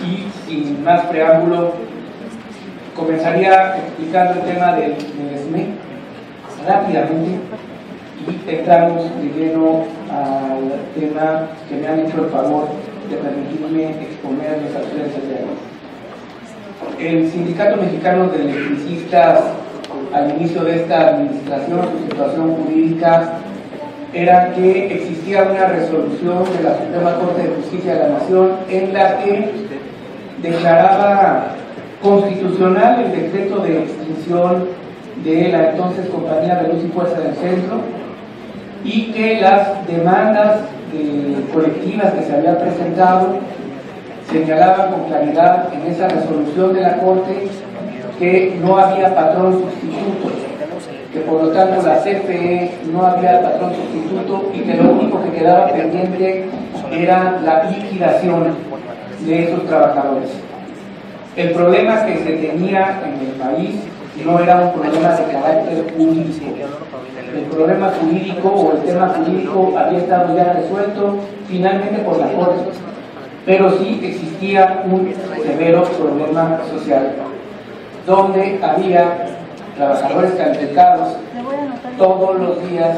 Y sin más preámbulo, comenzaría explicando el tema del SME rápidamente y entramos de lleno al tema que me han hecho el favor de permitirme exponerles a ustedes el día de hoy. El Sindicato Mexicano de Electricistas, al inicio de esta administración, su situación jurídica era que existía una resolución de la Suprema Corte de Justicia de la Nación en la que declaraba constitucional el decreto de extinción de la entonces Compañía de Luz y Fuerza del Centro, y que las demandas colectivas que se habían presentado señalaban con claridad en esa resolución de la Corte que no había patrón sustituto, que por lo tanto la CFE no había patrón sustituto y que lo único que quedaba pendiente era la liquidación de esos trabajadores. El problema que se tenía en el país no era un problema de carácter jurídico. El problema jurídico o el tema jurídico había estado ya resuelto finalmente por la Corte, pero sí existía un severo problema social, donde había trabajadores calificados todos los días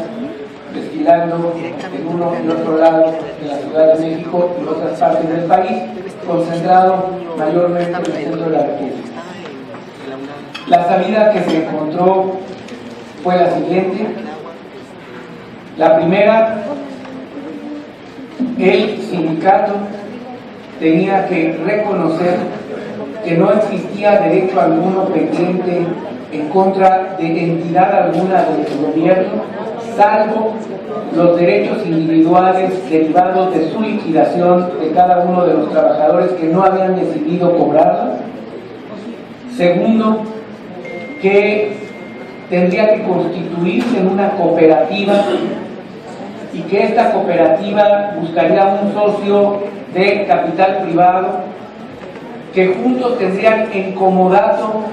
desfilando en uno y otro lado de la Ciudad de México y otras partes del país, concentrado mayormente en el centro de la República. La salida que se encontró fue la siguiente. La primera, el sindicato tenía que reconocer que no existía derecho alguno pendiente en contra de entidad alguna del gobierno, salvo los derechos individuales derivados de su liquidación de cada uno de los trabajadores que no habían decidido cobrarla. Segundo, que tendría que constituirse en una cooperativa y que esta cooperativa buscaría un socio de capital privado que juntos tendrían en comodato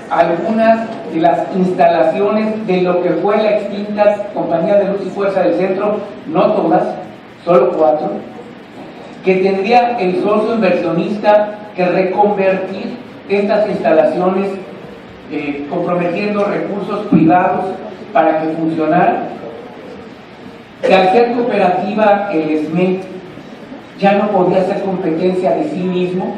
algunas de las instalaciones de lo que fue la extinta Compañía de Luz y Fuerza del Centro, no todas, solo 4, que tendría el socio inversionista que reconvertir estas instalaciones comprometiendo recursos privados para que funcionara, que al ser cooperativa el SME ya no podía ser competencia de sí mismo,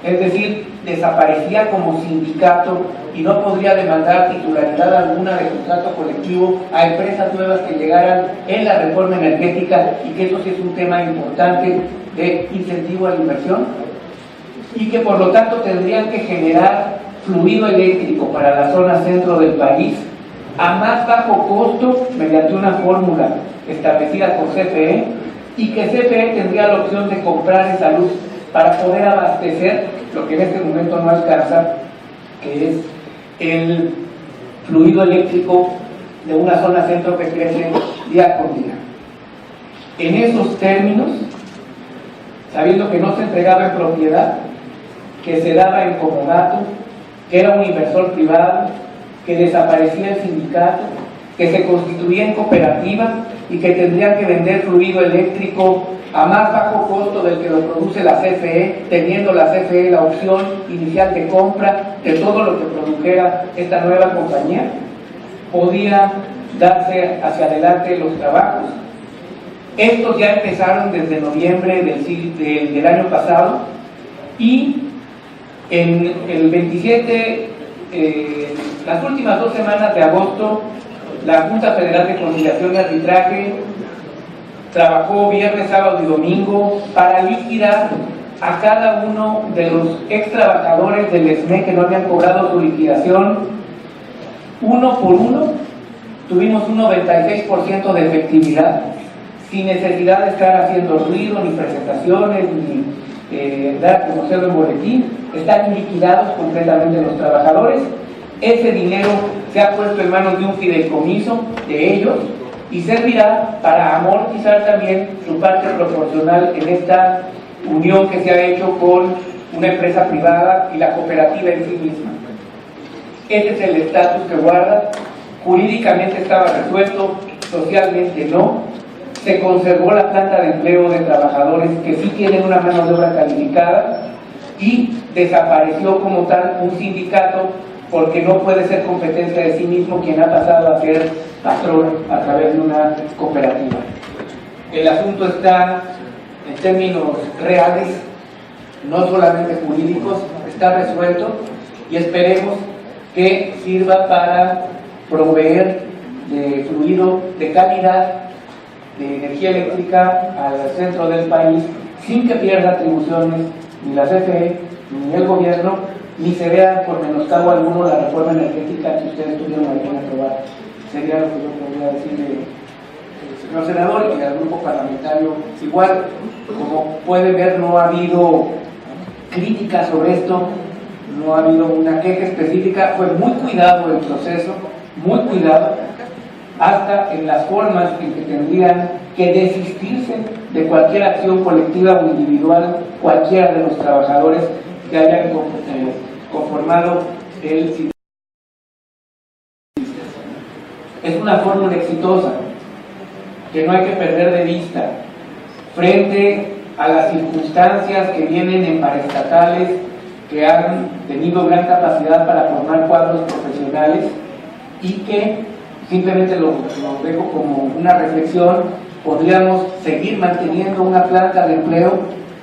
es decir, desaparecía como sindicato y no podría demandar titularidad alguna de contrato colectivo a empresas nuevas que llegaran en la reforma energética, y que eso sí es un tema importante de incentivo a la inversión, y que por lo tanto tendrían que generar fluido eléctrico para la zona centro del país a más bajo costo mediante una fórmula establecida por CFE, y que CFE tendría la opción de comprar esa luz para poder abastecer lo que en este momento no alcanza, que es el fluido eléctrico de una zona centro que crece día por día. En esos términos, sabiendo que no se entregaba en propiedad, que se daba en comodato, que era un inversor privado, que desaparecía el sindicato, que se constituía en cooperativa y que tendría que vender fluido eléctrico a más bajo costo del que lo produce la CFE, teniendo la CFE la opción inicial de compra de todo lo que produjera esta nueva compañía, podía darse hacia adelante los trabajos. Estos ya empezaron desde noviembre del año pasado, y en el 27, las últimas 2 semanas de agosto, la Junta Federal de Conciliación y Arbitraje trabajó viernes, sábado y domingo para liquidar a cada uno de los ex trabajadores del SME que no habían cobrado su liquidación. Uno por uno tuvimos un 96% de efectividad, sin necesidad de estar haciendo ruido, ni presentaciones, ni dar a conocerlo en boletín. Están liquidados completamente los trabajadores. Ese dinero se ha puesto en manos de un fideicomiso de ellos y servirá para amortizar también su parte proporcional en esta unión que se ha hecho con una empresa privada y la cooperativa en sí misma. Ese es el estatus que guarda. Jurídicamente estaba resuelto, socialmente no. se conservó la planta de empleo de trabajadores que sí tienen una mano de obra calificada y desapareció como tal un sindicato porque no puede ser competencia de sí mismo quien ha pasado a ser patrón a través de una cooperativa. El asunto está en términos reales, no solamente jurídicos, está resuelto y esperemos que sirva para proveer de fluido de calidad de energía eléctrica al centro del país sin que pierda atribuciones ni la CFE ni el gobierno, ni se vea por menoscabo alguno la reforma energética que ustedes tuvieron a bien aprobar. Sería lo que yo podría decirle al señor senador y al grupo parlamentario. Igual, como pueden ver, no ha habido crítica sobre esto, no ha habido una queja específica, fue muy cuidado el proceso, muy cuidado, hasta en las formas en que tendrían que desistirse de cualquier acción colectiva o individual, cualquiera de los trabajadores que hayan conformado el sindicato. Es una fórmula exitosa que no hay que perder de vista frente a las circunstancias que vienen en paraestatales que han tenido gran capacidad para formar cuadros profesionales y que, simplemente lo dejo como una reflexión, podríamos seguir manteniendo una planta de empleo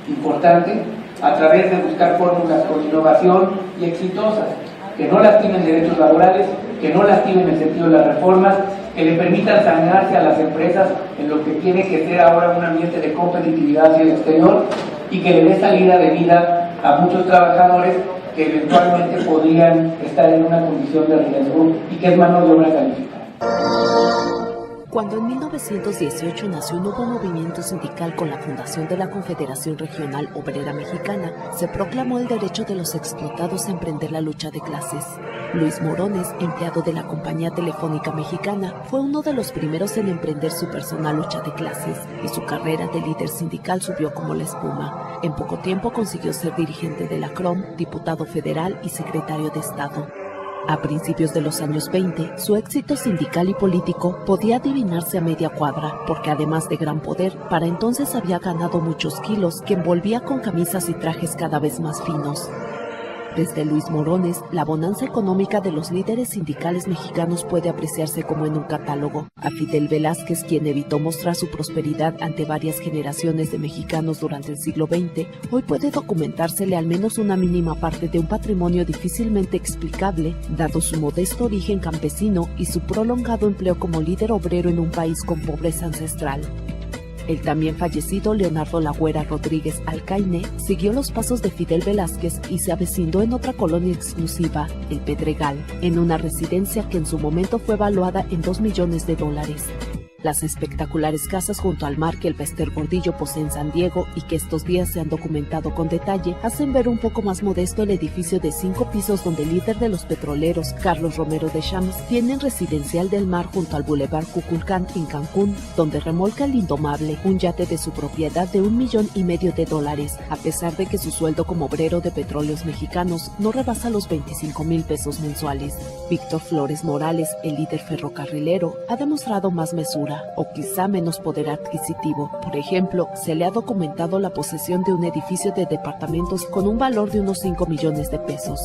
importante a través de buscar fórmulas con innovación y exitosas, que no lastimen derechos laborales, que no lastimen el sentido de las reformas, que le permitan sanearse a las empresas en lo que tiene que ser ahora un ambiente de competitividad hacia el exterior y que le dé salida de vida a muchos trabajadores que eventualmente podrían estar en una condición de riesgo y que es mano de obra calificada. Cuando en 1918 nació un nuevo movimiento sindical con la fundación de la Confederación Regional Obrera Mexicana, se proclamó el derecho de los explotados a emprender la lucha de clases. Luis Morones, empleado de la Compañía Telefónica Mexicana, fue uno de los primeros en emprender su personal lucha de clases, y su carrera de líder sindical subió como la espuma. En poco tiempo consiguió ser dirigente de la CROM, diputado federal y secretario de Estado. A principios de los años 20, su éxito sindical y político podía adivinarse a media cuadra, porque además de gran poder, para entonces había ganado muchos kilos que envolvía con camisas y trajes cada vez más finos. Desde Luis Morones, la bonanza económica de los líderes sindicales mexicanos puede apreciarse como en un catálogo. A Fidel Velázquez, quien evitó mostrar su prosperidad ante varias generaciones de mexicanos durante el siglo XX, hoy puede documentársele al menos una mínima parte de un patrimonio difícilmente explicable, dado su modesto origen campesino y su prolongado empleo como líder obrero en un país con pobreza ancestral. El también fallecido Leonardo La Güera Rodríguez Alcaine siguió los pasos de Fidel Velázquez y se avecindó en otra colonia exclusiva, el Pedregal, en una residencia que en su momento fue valuada en $2 millones. Las espectaculares casas junto al mar que el Bester Gordillo posee en San Diego y que estos días se han documentado con detalle hacen ver un poco más modesto el edificio de 5 pisos donde el líder de los petroleros, Carlos Romero Deschamps, tiene residencial del mar junto al Boulevard Cuculcán en Cancún, donde remolca el Indomable, un yate de su propiedad de $1,5 millones, a pesar de que su sueldo como obrero de Petróleos Mexicanos no rebasa los 25,000 pesos mensuales. Víctor Flores Morales, el líder ferrocarrilero, ha demostrado más mesura, o quizá menos poder adquisitivo. Por ejemplo, se le ha documentado la posesión de un edificio de departamentos con un valor de unos 5 millones de pesos.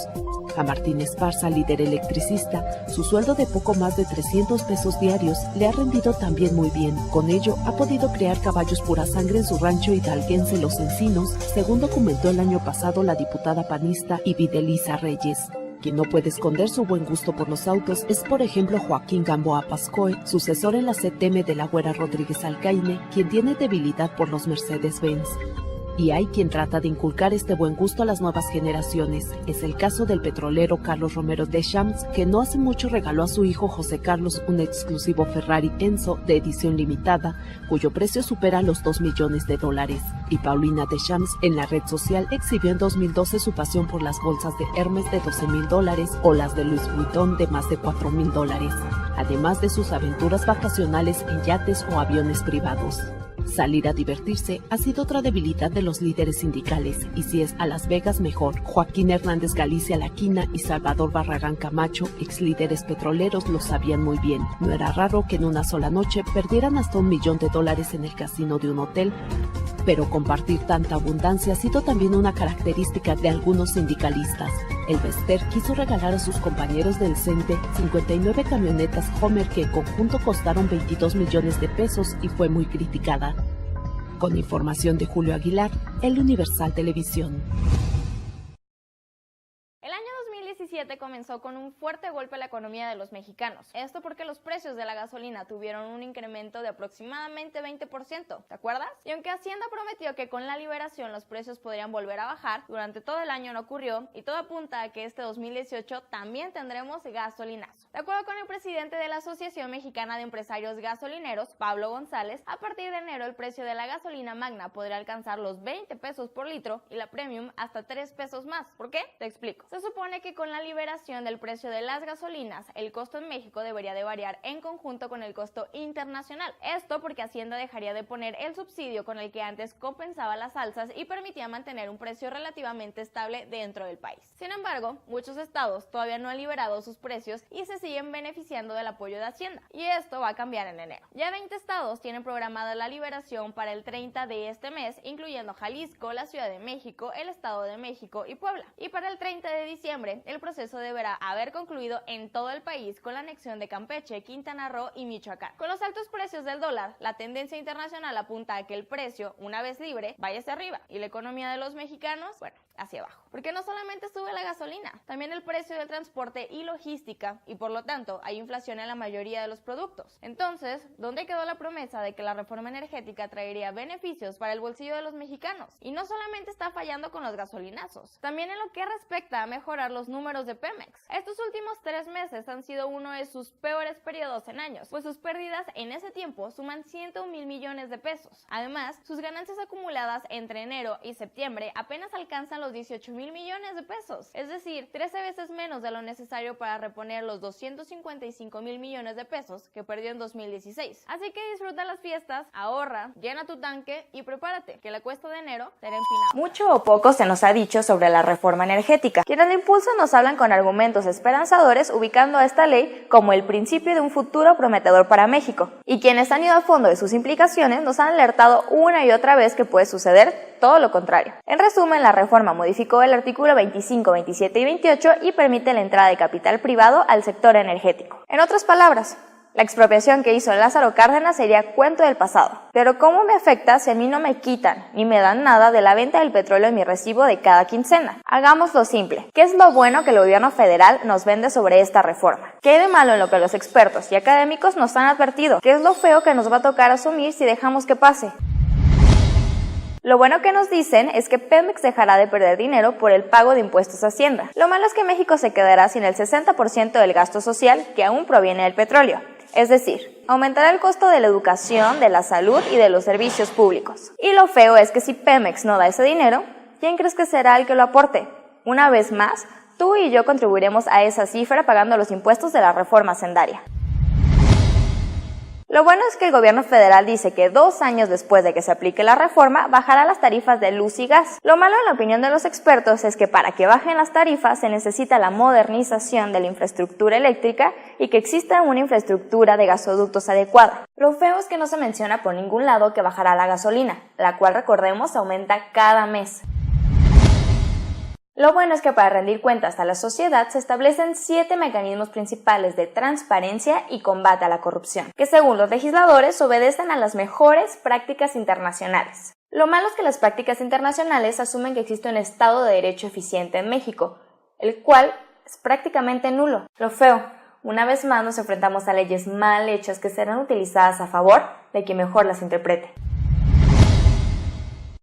A Martín Esparza, líder electricista, su sueldo de poco más de 300 pesos diarios le ha rendido también muy bien. Con ello, ha podido crear caballos pura sangre en su rancho hidalguense Los Encinos, según documentó el año pasado la diputada panista Ibidelisa Reyes. Quien no puede esconder su buen gusto por los autos es, por ejemplo, Joaquín Gamboa Pascoe, sucesor en la CTM de La Güera Rodríguez Alcaine, quien tiene debilidad por los Mercedes-Benz. Y hay quien trata de inculcar este buen gusto a las nuevas generaciones. Es el caso del petrolero Carlos Romero Deschamps, que no hace mucho regaló a su hijo José Carlos un exclusivo Ferrari Enzo de edición limitada, cuyo precio supera los $2 millones. Y Paulina Deschamps en la red social exhibió en 2012 su pasión por las bolsas de Hermes de $12,000 o las de Louis Vuitton de más de $4,000, además de sus aventuras vacacionales en yates o aviones privados. Salir a divertirse ha sido otra debilidad de los líderes sindicales, y si es a Las Vegas mejor. Joaquín Hernández Galicia Laquina y Salvador Barragán Camacho, ex líderes petroleros, lo sabían muy bien. No era raro que en una sola noche perdieran hasta $1 millón en el casino de un hotel, pero compartir tanta abundancia ha sido también una característica de algunos sindicalistas. El Bester quiso regalar a sus compañeros del CENTE 59 camionetas Homer que en conjunto costaron $22 millones y fue muy criticada. Con información de Julio Aguilar, El Universal Televisión. El año 2017 comenzó con un fuerte golpe a la economía de los mexicanos. Esto porque los precios de la gasolina tuvieron un incremento de aproximadamente 20%, ¿te acuerdas? Y aunque Hacienda prometió que con la liberación los precios podrían volver a bajar, durante todo el año no ocurrió y todo apunta a que este 2018 también tendremos gasolinazo. De acuerdo con el presidente de la Asociación Mexicana de Empresarios Gasolineros, Pablo González, a partir de enero el precio de la gasolina magna podría alcanzar los 20 pesos por litro y la premium hasta 3 pesos más. ¿Por qué? Te explico. Se supone que con la liberación del precio de las gasolinas, el costo en México debería de variar en conjunto con el costo internacional. Esto porque Hacienda dejaría de poner el subsidio con el que antes compensaba las alzas y permitía mantener un precio relativamente estable dentro del país. Sin embargo, muchos estados todavía no han liberado sus precios y se siguen beneficiando del apoyo de Hacienda, y esto va a cambiar en enero. Ya 20 estados tienen programada la liberación para el 30 de este mes, incluyendo Jalisco, la Ciudad de México, el Estado de México y Puebla. Y para el 30 de diciembre, el proceso deberá haber concluido en todo el país con la anexión de Campeche, Quintana Roo y Michoacán. Con los altos precios del dólar, la tendencia internacional apunta a que el precio, una vez libre, vaya hacia arriba y la economía de los mexicanos, bueno, hacia abajo. Porque no solamente sube la gasolina, también el precio del transporte y logística, y por lo tanto hay inflación en la mayoría de los productos. Entonces, ¿dónde quedó la promesa de que la reforma energética traería beneficios para el bolsillo de los mexicanos? Y no solamente está fallando con los gasolinazos, también en lo que respecta a mejorar los números de Pemex. Estos últimos 3 meses han sido uno de sus peores periodos en años, pues sus pérdidas en ese tiempo suman 101,000 millones de pesos. Además, sus ganancias acumuladas entre enero y septiembre apenas alcanzan los 18,000 millones de pesos, es decir, 13 veces menos de lo necesario para reponer los 255,000 millones de pesos que perdió en 2016. Así que disfruta las fiestas, ahorra, llena tu tanque y prepárate, que la cuesta de enero será empinada. Mucho o poco se nos ha dicho sobre la reforma energética. Quienes la impulsan nos hablan con argumentos esperanzadores, ubicando a esta ley como el principio de un futuro prometedor para México. Y quienes han ido a fondo de sus implicaciones nos han alertado una y otra vez que puede suceder todo lo contrario. En resumen, la reforma modificó el artículo 25, 27 y 28 y permite la entrada de capital privado al sector energético. En otras palabras, la expropiación que hizo Lázaro Cárdenas sería cuento del pasado. Pero ¿cómo me afecta si a mí no me quitan ni me dan nada de la venta del petróleo en mi recibo de cada quincena? Hagámoslo simple. ¿Qué es lo bueno que el gobierno federal nos vende sobre esta reforma? ¿Qué hay de malo en lo que los expertos y académicos nos han advertido? ¿Qué es lo feo que nos va a tocar asumir si dejamos que pase? Lo bueno que nos dicen es que Pemex dejará de perder dinero por el pago de impuestos a Hacienda. Lo malo es que México se quedará sin el 60% del gasto social que aún proviene del petróleo. Es decir, aumentará el costo de la educación, de la salud y de los servicios públicos. Y lo feo es que si Pemex no da ese dinero, ¿quién crees que será el que lo aporte? Una vez más, tú y yo contribuiremos a esa cifra pagando los impuestos de la reforma hacendaria. Lo bueno es que el gobierno federal dice que 2 años después de que se aplique la reforma, bajará las tarifas de luz y gas. Lo malo, en la opinión de los expertos, es que para que bajen las tarifas se necesita la modernización de la infraestructura eléctrica y que exista una infraestructura de gasoductos adecuada. Lo feo es que no se menciona por ningún lado que bajará la gasolina, la cual, recordemos, aumenta cada mes. Lo bueno es que para rendir cuentas a la sociedad se establecen 7 mecanismos principales de transparencia y combate a la corrupción, que según los legisladores obedecen a las mejores prácticas internacionales. Lo malo es que las prácticas internacionales asumen que existe un Estado de Derecho eficiente en México, el cual es prácticamente nulo. Lo feo, una vez más nos enfrentamos a leyes mal hechas que serán utilizadas a favor de quien mejor las interprete.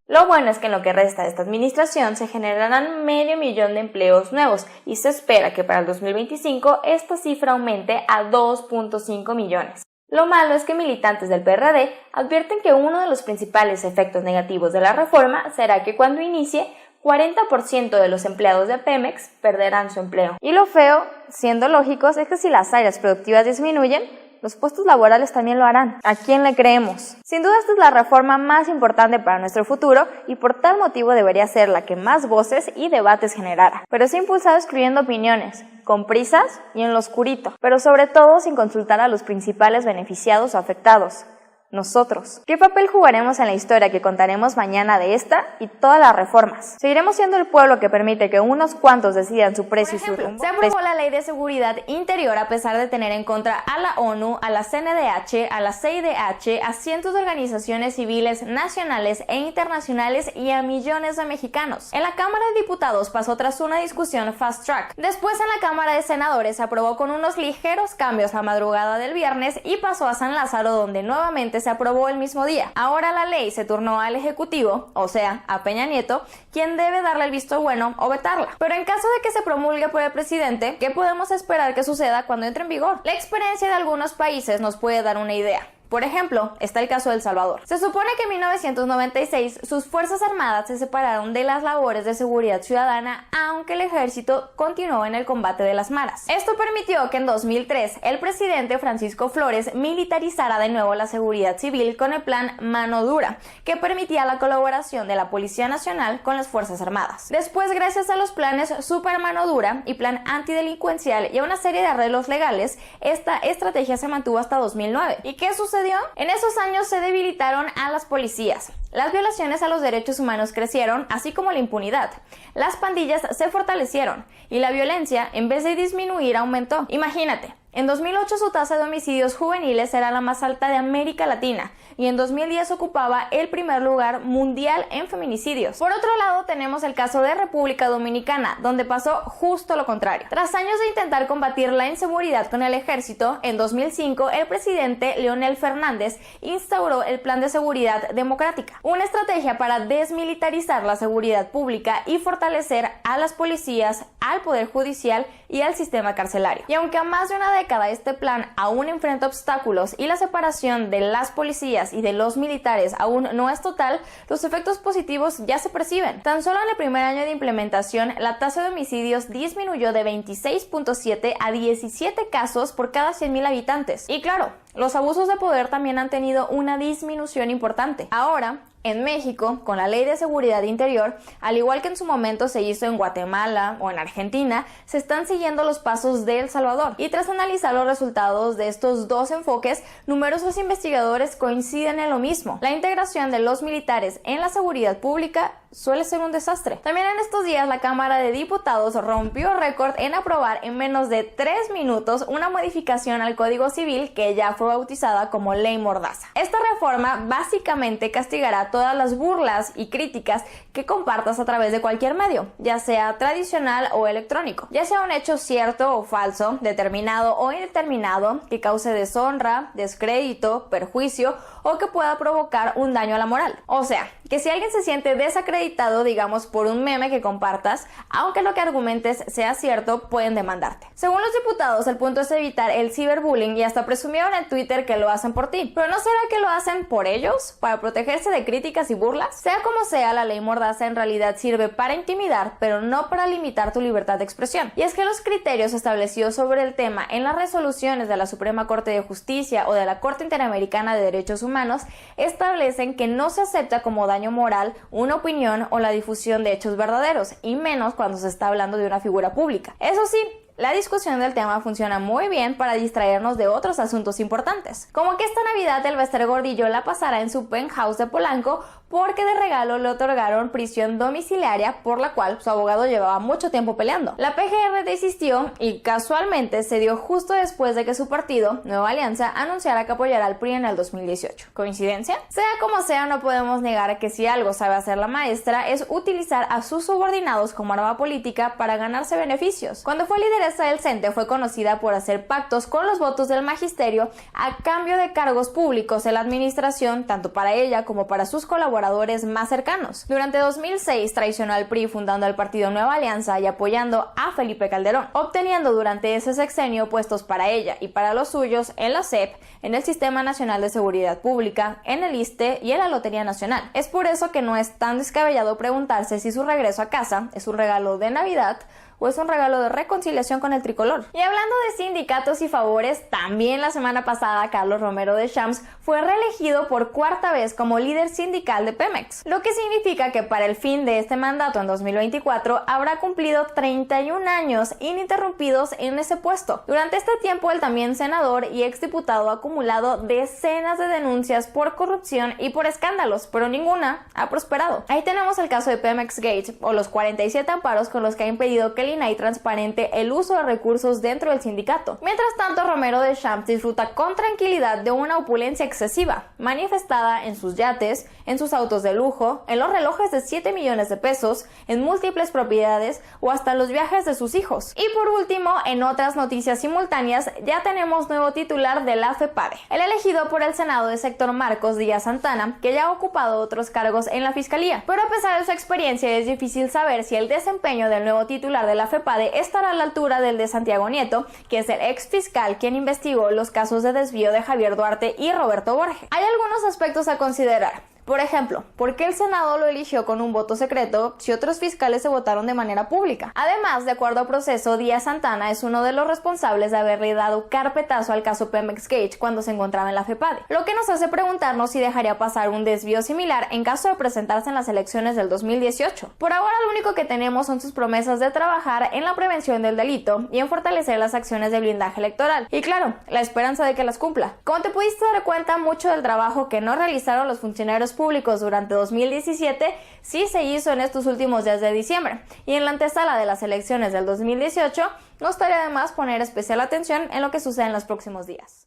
Lo bueno es que en lo que resta de esta administración se generarán 500,000 de empleos nuevos y se espera que para el 2025 esta cifra aumente a 2.5 millones. Lo malo es que militantes del PRD advierten que uno de los principales efectos negativos de la reforma será que cuando inicie, 40% de los empleados de Pemex perderán su empleo. Y lo feo, siendo lógicos, es que si las áreas productivas disminuyen, los puestos laborales también lo harán. ¿A quién le creemos? Sin duda esta es la reforma más importante para nuestro futuro y por tal motivo debería ser la que más voces y debates generara. Pero se ha impulsado excluyendo opiniones, con prisas y en lo oscurito, pero sobre todo sin consultar a los principales beneficiados o afectados. Nosotros. ¿Qué papel jugaremos en la historia que contaremos mañana de esta y todas las reformas? ¿Seguiremos siendo el pueblo que permite que unos cuantos decidan su precio y su rumbo? Se aprobó la Ley de Seguridad Interior a pesar de tener en contra a la ONU, a la CNDH, a la CIDH, a cientos de organizaciones civiles nacionales e internacionales y a millones de mexicanos. En la Cámara de Diputados pasó tras una discusión fast track. Después en la Cámara de Senadores se aprobó con unos ligeros cambios la madrugada del viernes y pasó a San Lázaro, donde nuevamente se aprobó el mismo día. Ahora la ley se turnó al Ejecutivo, o sea, a Peña Nieto, quien debe darle el visto bueno o vetarla. Pero en caso de que se promulgue por el presidente, ¿qué podemos esperar que suceda cuando entre en vigor? La experiencia de algunos países nos puede dar una idea. Por ejemplo, está el caso de El Salvador. Se supone que en 1996 sus fuerzas armadas se separaron de las labores de seguridad ciudadana, aunque el ejército continuó en el combate de las maras. Esto permitió que en 2003 el presidente Francisco Flores militarizara de nuevo la seguridad civil con el plan Mano Dura, que permitía la colaboración de la Policía Nacional con las fuerzas armadas. Después, gracias a los planes Super Mano Dura y Plan Antidelincuencial y a una serie de arreglos legales, esta estrategia se mantuvo hasta 2009. ¿Y qué sucedió? En esos años se debilitaron a las policías. Las violaciones a los derechos humanos crecieron, así como la impunidad. Las pandillas se fortalecieron y la violencia, en vez de disminuir, aumentó. Imagínate, en 2008 su tasa de homicidios juveniles era la más alta de América Latina y en 2010 ocupaba el primer lugar mundial en feminicidios. Por otro lado, tenemos el caso de República Dominicana, donde pasó justo lo contrario. Tras años de intentar combatir la inseguridad con el ejército, en 2005 el presidente Leonel Fernández instauró el Plan de Seguridad Democrática, una estrategia para desmilitarizar la seguridad pública y fortalecer a las policías, al poder judicial y al sistema carcelario. Y aunque a más de una década este plan aún enfrenta obstáculos y la separación de las policías y de los militares aún no es total, los efectos positivos ya se perciben. Tan solo en el primer año de implementación, la tasa de homicidios disminuyó de 26.7 a 17 casos por cada 100,000 habitantes. Y claro, los abusos de poder también han tenido una disminución importante. Ahora, en México, con la Ley de Seguridad Interior, al igual que en su momento se hizo en Guatemala o en Argentina, se están siguiendo los pasos de El Salvador. Y tras analizar los resultados de estos dos enfoques, numerosos investigadores coinciden en lo mismo. La integración de los militares en la seguridad pública suele ser un desastre. También en estos días la Cámara de Diputados rompió récord en aprobar en menos de 3 minutos una modificación al Código Civil que ya fue bautizada como Ley Mordaza. Esta reforma básicamente castigará todas las burlas y críticas que compartas a través de cualquier medio, ya sea tradicional o electrónico, ya sea un hecho cierto o falso, determinado o indeterminado, que cause deshonra, descrédito, perjuicio o que pueda provocar un daño a la moral. O sea, que si alguien se siente desacreditado, digamos, por un meme que compartas, aunque lo que argumentes sea cierto, pueden demandarte. Según los diputados, el punto es evitar el ciberbullying y hasta presumieron en Twitter que lo hacen por ti. ¿Pero no será que lo hacen por ellos? ¿Para protegerse de críticas y burlas? Sea como sea, la ley Mordaza en realidad sirve para intimidar, pero no para limitar tu libertad de expresión. Y es que los criterios establecidos sobre el tema en las resoluciones de la Suprema Corte de Justicia o de la Corte Interamericana de Derechos Humanos establecen que no se acepta como daño moral una opinión o la difusión de hechos verdaderos, y menos cuando se está hablando de una figura pública. Eso sí, la discusión del tema funciona muy bien para distraernos de otros asuntos importantes, como que esta Navidad el Bester Gordillo la pasará en su penthouse de Polanco porque de regalo le otorgaron prisión domiciliaria, por la cual su abogado llevaba mucho tiempo peleando. La PGR desistió y casualmente se dio justo después de que su partido, Nueva Alianza, anunciara que apoyará al PRI en el 2018. ¿Coincidencia? Sea como sea, no podemos negar que si algo sabe hacer la maestra es utilizar a sus subordinados como arma política para ganarse beneficios. Cuando fue lideresa del CENTE fue conocida por hacer pactos con los votos del magisterio a cambio de cargos públicos en la administración, tanto para ella como para sus colaboradores más cercanos. Durante 2006 traicionó al PRI fundando el partido Nueva Alianza y apoyando a Felipe Calderón, obteniendo durante ese sexenio puestos para ella y para los suyos en la SEP, en el Sistema Nacional de Seguridad Pública, en el ISSSTE y en la Lotería Nacional. Es por eso que no es tan descabellado preguntarse si su regreso a casa es un regalo de Navidad o es un regalo de reconciliación con el tricolor. Y hablando de sindicatos y favores, también la semana pasada Carlos Romero de Champs fue reelegido por cuarta vez como líder sindical de Pemex, lo que significa que para el fin de este mandato en 2024 habrá cumplido 31 años ininterrumpidos en ese puesto. Durante este tiempo, el también senador y exdiputado ha acumulado decenas de denuncias por corrupción y por escándalos, pero ninguna ha prosperado. Ahí tenemos el caso de Pemex Gate, o los 47 amparos con los que ha impedido que el INAI transparente el uso de recursos dentro del sindicato. Mientras tanto, Romero de Champs disfruta con tranquilidad de una opulencia excesiva, manifestada en sus yates, en sus autos de lujo, en los relojes de 7 millones de pesos, en múltiples propiedades o hasta los viajes de sus hijos. Y por último, en otras noticias simultáneas, ya tenemos nuevo titular de la FEPADE. El elegido por el Senado es Héctor Marcos Díaz Santana, que ya ha ocupado otros cargos en la Fiscalía. Pero a pesar de su experiencia, es difícil saber si el desempeño del nuevo titular de la FEPADE estará a la altura del de Santiago Nieto, que es el ex fiscal quien investigó los casos de desvío de Javier Duarte y Roberto Borges. Hay algunos aspectos a considerar. Por ejemplo, ¿por qué el Senado lo eligió con un voto secreto si otros fiscales se votaron de manera pública? Además, de acuerdo a proceso, Díaz Santana es uno de los responsables de haberle dado carpetazo al caso Pemex Gate cuando se encontraba en la FEPADE, lo que nos hace preguntarnos si dejaría pasar un desvío similar en caso de presentarse en las elecciones del 2018. Por ahora, lo único que tenemos son sus promesas de trabajar en la prevención del delito y en fortalecer las acciones de blindaje electoral. Y claro, la esperanza de que las cumpla. Como te pudiste dar cuenta, mucho del trabajo que no realizaron los funcionarios públicos durante 2017 sí se hizo en estos últimos días de diciembre, y en la antesala de las elecciones del 2018 no estaría de más poner especial atención en lo que sucede en los próximos días.